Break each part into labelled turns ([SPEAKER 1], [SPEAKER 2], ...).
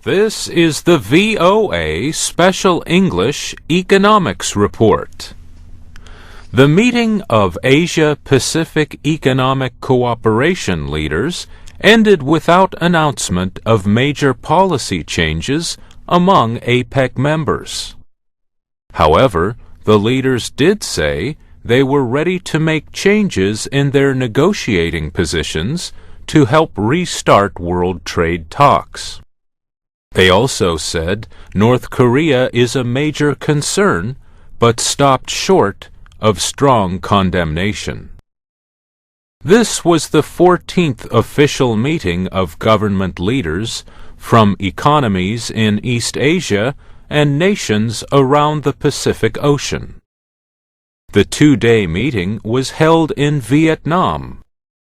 [SPEAKER 1] This is the VOA Special English Economics Report. The meeting of Asia-Pacific Economic Cooperation leaders ended without announcement of major policy changes among APEC members. However, the leaders did say they were ready to make changes in their negotiating positions to help restart world trade talks. They also said North Korea is a major concern, but stopped short of strong condemnation. This was the 14th official meeting of government leaders from economies in East Asia and nations around the Pacific Ocean. The two-day meeting was held in Vietnam,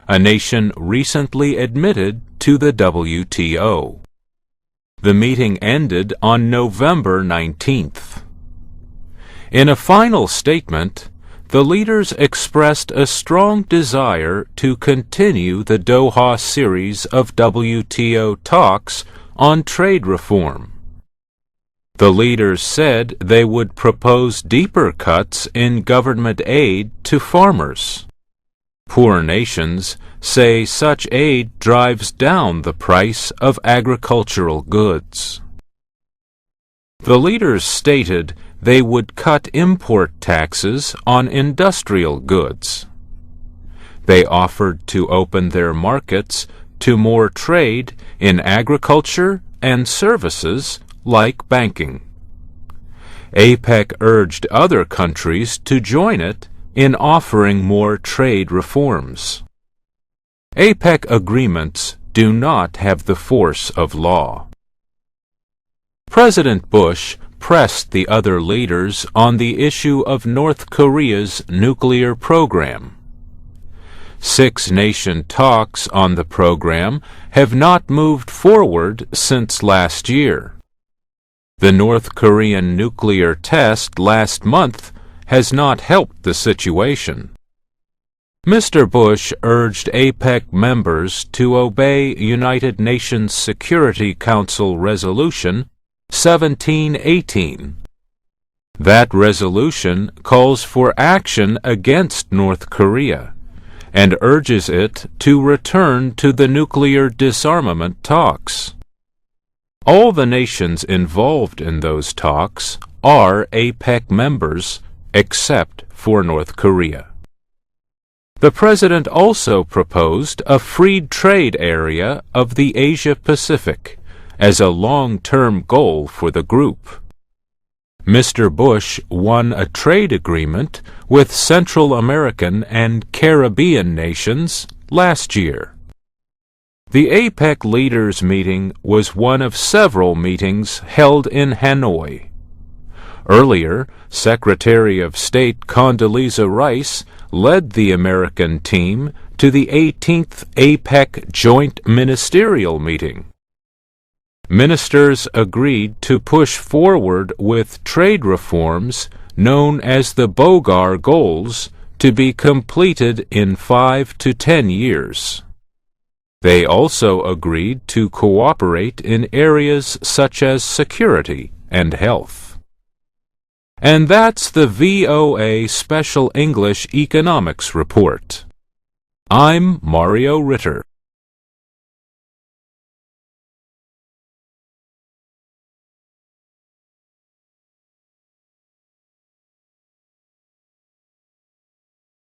[SPEAKER 1] a nation recently admitted to the W.T.O. The meeting ended on November 19th. In a final statement, the leaders expressed a strong desire to continue the Doha series of WTO talks on trade reform. The leaders said they would propose deeper cuts in government aid to farmers. Poor nations say such aid drives down the price of agricultural goods. The leaders stated they would cut import taxes on industrial goods. They offered to open their markets to more trade in agriculture and services like banking. APEC urged other countries to join it in offering more trade reforms. APEC agreements do not have the force of law. President Bush pressed the other leaders on the issue of North Korea's nuclear program. Six-nation talks on the program have not moved forward since last year. The North Korean nuclear test last month has not helped the situation. Mr. Bush urged APEC members to obey United Nations Security Council Resolution 1718. That resolution calls for action against North Korea and urges it to return to the nuclear disarmament talks. All the nations involved in those talks are APEC members, except for North Korea. The President also proposed a free trade area of the Asia-Pacific as a long-term goal for the group. Mr. Bush won a trade agreement with Central American and Caribbean nations last year. The APEC leaders' meeting was one of several meetings held in Hanoi. Earlier, Secretary of State Condoleezza Rice led the American team to the 18th APEC Joint Ministerial Meeting. Ministers agreed to push forward with trade reforms known as the Bogar Goals to be completed in 5 to 10 years. They also agreed to cooperate in areas such as security and health. And that's the VOA Special English Economics Report. I'm Mario Ritter.